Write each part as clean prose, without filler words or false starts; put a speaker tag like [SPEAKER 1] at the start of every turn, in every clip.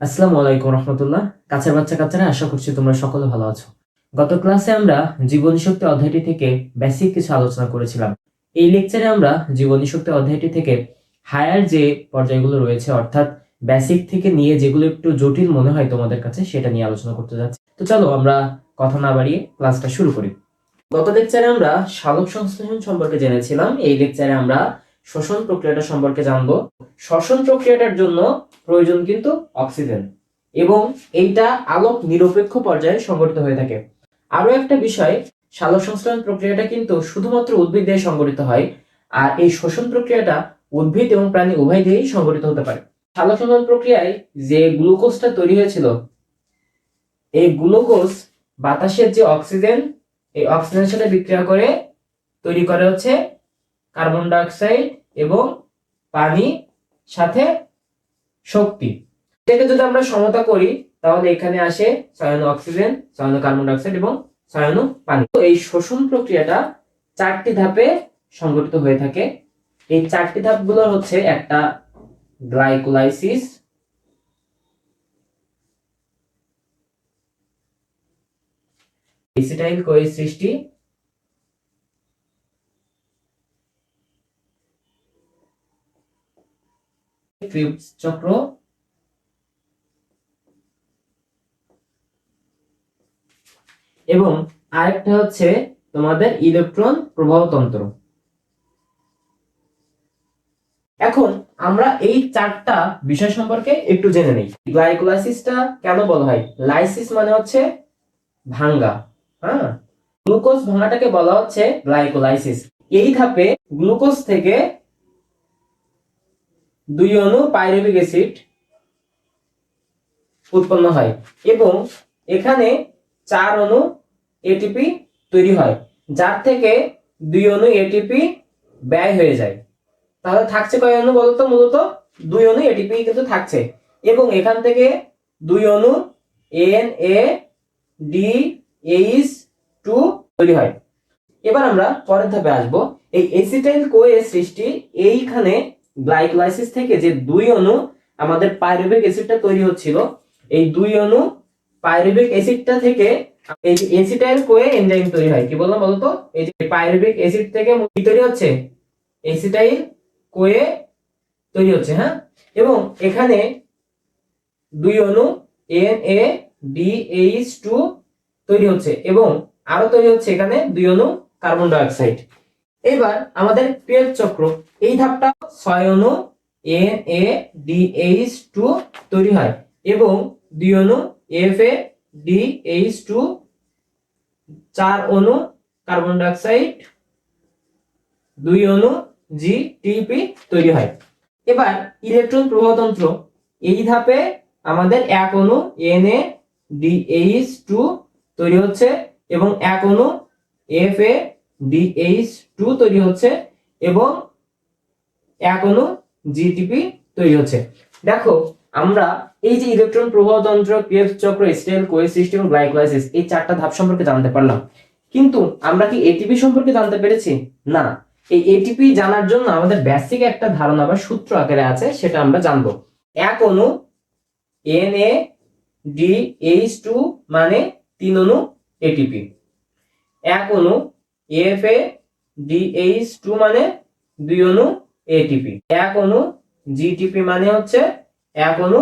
[SPEAKER 1] আসসালামু আলাইকুম রহমতুল্লাহ। কাছের বাচ্চারা, আশা করছি তোমরা সকলে ভালো আছো। গত ক্লাসে আমরা জীবনী শক্তি অধ্যায়টি থেকে বেসিক কিছু আলোচনা করেছিলাম। এই লেকচারে আমরা জীবনী শক্তি অধ্যায়টি থেকে হায়ার যে পর্যায়গুলো রয়েছে, অর্থাৎ বেসিক থেকে নিয়ে যেগুলো একটু জটিল মনে হয় তোমাদের কাছে, সেটা নিয়ে আলোচনা করতে যাচ্ছি। তো চলো আমরা কথা না বাড়িয়ে ক্লাসটা শুরু করি। গত লেকচারে আমরা সালোক সংশ্লেষণ সম্পর্কে জেনেছিলাম। এই লেকচারে আমরা শ্বসন প্রক্রিয়াটা সম্পর্কে জানবো। শ্বসন প্রক্রিয়াটার জন্য প্রয়োজন কিন্তু অক্সিজেন, এবং এইটা আলোক নিরপেক্ষ পর্যায়ে সংঘটিত হয়ে থাকে। আরো একটা বিষয়, সালোক সংশ্লেষণ প্রক্রিয়াটা কিন্তু শুধুমাত্র উদ্ভিদ দিয়ে সংঘটিত হয়, আর এই শ্বসন প্রক্রিয়াটা উদ্ভিদ এবং প্রাণী উভয় দিয়েই সংঘটিত হতে পারে। সালোক সংশ্লেষণ প্রক্রিয়ায় যে গ্লুকোজটা তৈরি হয়েছিল, এই গ্লুকোজ বাতাসের যে অক্সিজেন, এই অক্সিজেনের সাথে বিক্রিয়া করে তৈরি করে হচ্ছে কার্বন ডাই অক্সাইড এবং পানি সাথে শক্তি। এটাকে যদি আমরা সমতা করি, তাহলে এখানে আসে ছয় অক্সিজেন, ছয় কার্বন ডাই অক্সাইড এবং ছয় পানি। তো এই শোষণ প্রক্রিয়াটা চারটি ধাপে সংঘটিত হয়ে থাকে। এই চারটি ধাপগুলো হচ্ছে, একটা গ্লাইকোলাইসিস, এসিটাইল কোয়ে সৃষ্টি, ক্রিবস চক্র, এবং আরেকটা হচ্ছে তোমাদের ইলেকট্রন প্রবাহতন্ত্র। এখন আমরা এই চারটা বিষয় সম্পর্কে একটু জেনে নেই। গ্লাইকোলাইসিসটা কেন বলা হয়? লাইসিস মানে হচ্ছে ভাঙ্গা, হ্যাঁ, গ্লুকোজ ভাঙাটাকে বলা হচ্ছে গ্লাইকোলাইসিস। এই ধাপে গ্লুকোজ থেকে দুই অণু পাইরুভিক অ্যাসিড উৎপন্ন হয়, এবং এখানে চার অণু এটিপি তৈরি হয়, যার থেকে দুই অণু এটিপি ব্যয় হয়ে যায়। তাহলে থাকছে কয় অণু বলতো? মূলত দুই অণু এটিপি কিন্তু থাকছে, এবং এখান থেকে দুই অণু NADH2 তৈরি হয়। এবার আমরা পরের ধাপে আসব। এই এসিটাইল কোয়ে সৃষ্টি, এইখানে গ্লাইকোলাইসিস থেকে যে দুই অণু আমাদের পাইরুভিক অ্যাসিডটা তৈরি হচ্ছিল, এই দুই অণু পাইরুভিক অ্যাসিডটা থেকে এই যে এসিটাইল কোয়ে এনজাইম তৈরি হয়। কি বললাম বলতো? এই যে পাইরুভিক অ্যাসিড থেকে কি তৈরি হচ্ছে? এসিটাইল কোয়ে তৈরি হচ্ছে, হ্যাঁ। এবং এখানে দুই অণু NADH2 তৈরি হচ্ছে, এবং আরো তৈরি হচ্ছে এখানে দুই অণু কার্বন ডাই অক্সাইড। এবার আমাদের ক্রেবস চক্র, এই ধাপটা ছয় অণু NADH2 তৈরি হয়, এবং দুই অণু FADH2, চার অণু কার্বন ডাই অক্সাইড, দুই অণু GTP তৈরি হয়। এবার ইলেকট্রন প্রবাহতন্ত্র, এই ধাপে আমাদের এক অণু NADH2 তৈরি হচ্ছে, এবং এক অণু FADH2 তৈরি হচ্ছে, এবং এক অণু GTP তৈরি হচ্ছে। দেখো, আমরা এই যে ইলেকট্রন প্রবাহতন্ত্র, ক্রেবস চক্র, এসিটাইল কোয়ে সৃষ্টি এবং গ্লাইকোলাইসিস, এই চারটা ধাপ সম্পর্কে জানতে পারলাম, কিন্তু আমরা কি এটিপি সম্পর্কে জানতে পেরেছি? না। এই এটিপি জানার জন্য আমাদের বেসিক একটা ধারণা বা সূত্র আকারে আছে, সেটা আমরা জানবো। এক অণু NADH2 মানে তিন অণু এটিপি, এক অণু FADH2 মানে দুই অণু এটিপি, এক অণু GTP মানে হচ্ছে এক অণু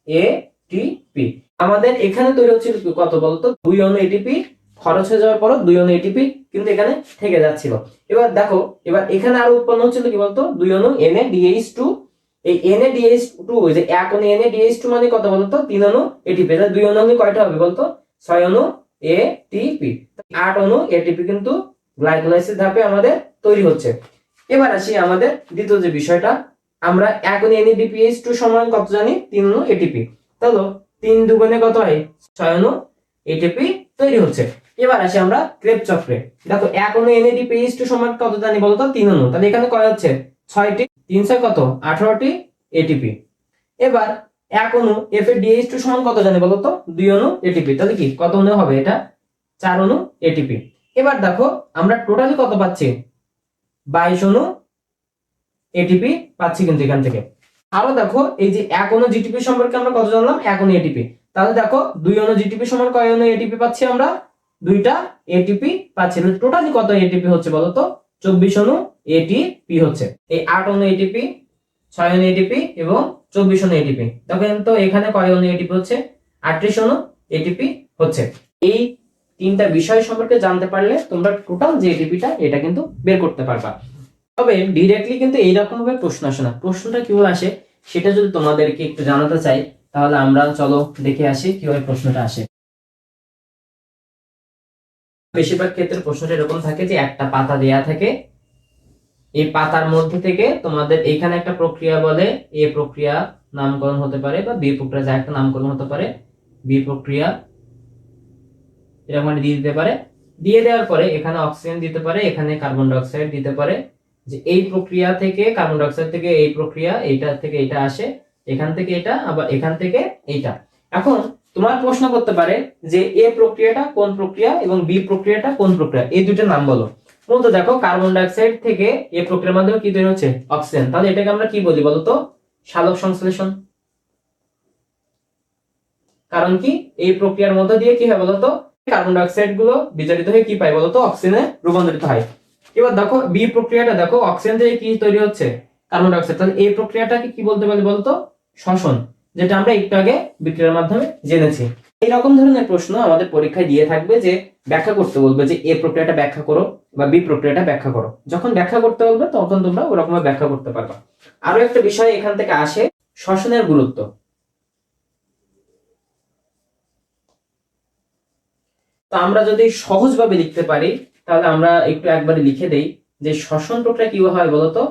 [SPEAKER 1] এটিপি। আমাদের এখানে তৈরি হচ্ছিল কত বলতো? দুই অণু এটিপি, খরচ হয়ে যাওয়ার পর দুই অণু এটিপি কিন্তু এখানে থেকে যাচ্ছিল। এবার দেখো, এবার এখানে আরো উৎপন্ন হচ্ছিল কি বলতো? দুই অণু NADH2। এই NADH2, ওই যে এক অণু NADH2 মানে কত বলতো? তিন অণু এটিপি। তাহলে দুই অণু হলে কয়টা হবে বলতো? ছয় অণু এটিপি, আট অণু এটিপি কিন্তু গ্লাইকোলাইসিস ধাপে আমাদের তৈরি হচ্ছে। এবার আসি আমাদের দ্বিতীয় যে বিষয়টা, আমরা এক অণু NADPH2 সমান কত জানি? তিন অণু এটিপি। তাহলে তিন দুগুণে কত হয়? ছয় অণু এটিপি তৈরি হচ্ছে। এবার আসি আমরা ক্রেবস চক্রে। দেখো, এক অণু NADPH2 সমান কত জানি বলতো? তিন অণু। তাহলে এখানে কয় হচ্ছে? ছয়টি, তিন ছয় কত? 18টি এটিপি। এবার এক অণু FADH2 সমান কত জানি বলতো? দুই অণু এটিপি। তাহলে কি কত অণু হবে? এটা চার অণু এটিপি। এবার দেখো, আমরা টোটালি কত পাচ্ছি? 22 অণু এটিপি পাচ্ছি কিন্তু এখান থেকে। আরো দেখো এই যে 1 অণু জিটিপি সম্পর্কে আমরা কত জানলাম, 1 অণু এটিপি। তাহলে দেখো 2 অণু জিটিপি সমান কয় অণু এটিপি পাচ্ছি আমরা, 2টা এটিপি পাচ্ছি। টোটালি কত এটিপি হচ্ছে বলো তো, 24 অণু এটিপি হচ্ছে। এই 8 অণু এটিপি, 6 অণু এটিপি এবং 24 অণু এটিপি। দেখেন তো এখানে কয় অণু এটিপি হচ্ছে, 38 অণু এটিপি হচ্ছে। এই তিনটা বিষয় সম্পর্কে জানতে পারলে তোমরা টোটাল যে এটিপিটা এটা কিন্তু বের করতে পারবা। তবে ডিরেক্টলি কিন্তু এইরকম ভাবে প্রশ্ন আসে না। প্রশ্নটা কিভাবে আসে সেটা যদি তোমাদেরকে একটু জানাতে চাই, তাহলে আমরা চলো দেখে আসি কিভাবে প্রশ্নটা আসে। বেশিরভাগ ক্ষেত্রে প্রশ্নটা এরকম থাকে যে একটা পাতা দেয়া থাকে, এই পাতার মধ্যে থেকে তোমাদের এখানে একটা প্রক্রিয়া বলে, এ প্রক্রিয়া নামকরণ হতে পারে বা বি প্রক্রিয়া যা একটা নামকরণ হতে পারে, বি প্রক্রিয়া এরকম দিয়ে দিতে পারে। দিয়ে দেওয়ার পরে এখানে অক্সিজেন দিতে পারে, এখানে কার্বন ডাই অক্সাইড দিতে পারে, যে এই প্রক্রিয়া থেকে কার্বন ডাই অক্সাইড থেকে এই প্রক্রিয়া, এইটা থেকে এটা আসে, এখান থেকে এটা, আবার এখান থেকে এইটা। এখন তোমার প্রশ্ন করতে পারে যে এ প্রক্রিয়াটা কোন প্রক্রিয়া এবং বি প্রক্রিয়াটা কোন প্রক্রিয়া, এই দুইটার নাম বলো। মূলত দেখো কার্বন ডাই অক্সাইড থেকে এ প্রক্রিয়ার মাধ্যমে কি তৈরি হচ্ছে, অক্সিজেন। তাহলে এটাকে আমরা কি বলি বলতো, সালোক সংশ্লেষণ। কারণ কি এই প্রক্রিয়ার মধ্যে দিয়ে কি হয় বলতো, কার্বন ডাই অক্সাইড গুলো বিজারিত হয়ে কি পায় বলতো, অক্সিজেনে রূপান্তরিত হয়। এবার দেখো বি প্রক্রিয়াটা, দেখো অক্সিজেন থেকে কি তৈরি হচ্ছে, কার্বন ডাই অক্সাইড। তাহলে এই প্রক্রিয়াটাকে কি বলতে পারি বলতো, শ্বসন, যেটা আমরা একটু আগে বিক্রিয়ার মাধ্যমে জেনেছি। এইরকম ধরনের প্রশ্ন আমাদের পরীক্ষায় দিয়ে থাকবে, যে ব্যাখ্যা করতে বলবে যে এ প্রক্রিয়াটা ব্যাখ্যা করো বা বি প্রক্রিয়াটা ব্যাখ্যা করো। যখন ব্যাখ্যা করতে বলবে তখন তোমরা ওরকম ব্যাখ্যা করতে পারবা। আরো একটা বিষয় এখান থেকে আসে, শ্বসনের গুরুত্ব। তো আমরা যদি সহজভাবে লিখতে পারি, তাহলে আমরা একটু একবারে লিখে দেই যে শ্বসন প্রক্রিয়া কি হয় বলতো,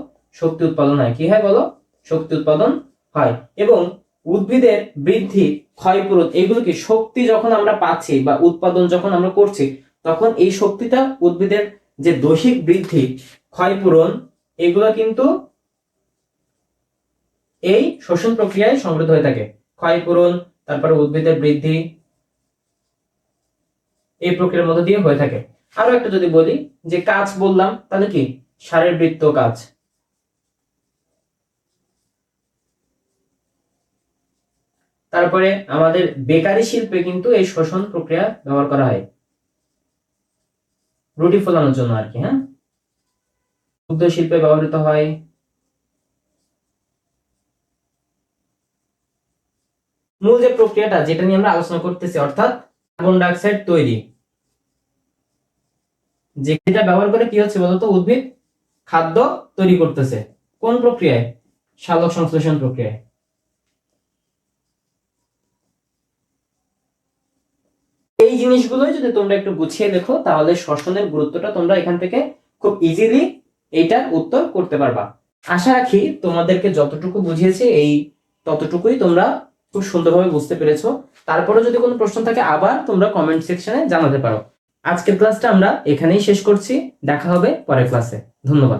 [SPEAKER 1] শক্তি উৎপাদন হয়। কি হয় বলো, শক্তি উৎপাদন হয়। এবং উদ্ভিদের বৃদ্ধি, ক্ষয়পূরণ, এগুলো কি শক্তি যখন আমরা পাচ্ছি বা উৎপাদন যখন আমরা করছি, তখন এই শক্তিটা উদ্ভিদের যে দৈহিক বৃদ্ধি, ক্ষয়পূরণ, এগুলো কিন্তু এই শ্বসন প্রক্রিয়ায় সংগৃহীত হয়ে থাকে। ক্ষয়পূরণ, তারপরে উদ্ভিদের বৃদ্ধি, এই প্রক্রিয়ার মধ্যে দিয়ে হয়ে থাকে। আরো একটা যদি বলি যে কাজ বললাম, তাহলে কি শারীরবৃত্ত কাজ। তারপরে আমাদের বেকারি শিল্পে কিন্তু এই শ্বসন প্রক্রিয়া ব্যবহার করা হয়, রুটি ফোলানোর জন্য আর কি। হ্যাঁ, দুগ্ধ শিল্পে ব্যবহৃত হয়। মূল যে প্রক্রিয়াটা যেটা নিয়ে আমরা আলোচনা করতেছি, অর্থাৎ কার্বন ডাই অক্সাইড তৈরি, যেটা ব্যবহার করে কি হচ্ছে বলতো, উদ্ভিদ খাদ্য তৈরি করতেছে। কোন প্রক্রিয়ায়, সালোক সংশ্লেষণ প্রক্রিয়ায়। এই জিনিসগুলোই যদি তোমরা একটু গুছিয়ে দেখো, তাহলে শ্বসনের গুরুত্বটা তোমরা এখান থেকে খুব ইজিলি এইটার উত্তর করতে পারবা। আশা রাখি তোমাদেরকে যতটুকু বুঝিয়েছে এই ততটুকুই তোমরা খুব সুন্দরভাবে বুঝতে পেরেছো। তারপরে যদি কোনো প্রশ্ন থাকে আবার তোমরা কমেন্ট সেকশনে জানাতে পারো। আজকের ক্লাসটা আমরা এখানেই শেষ করছি, দেখা হবে পরের ক্লাসে। ধন্যবাদ।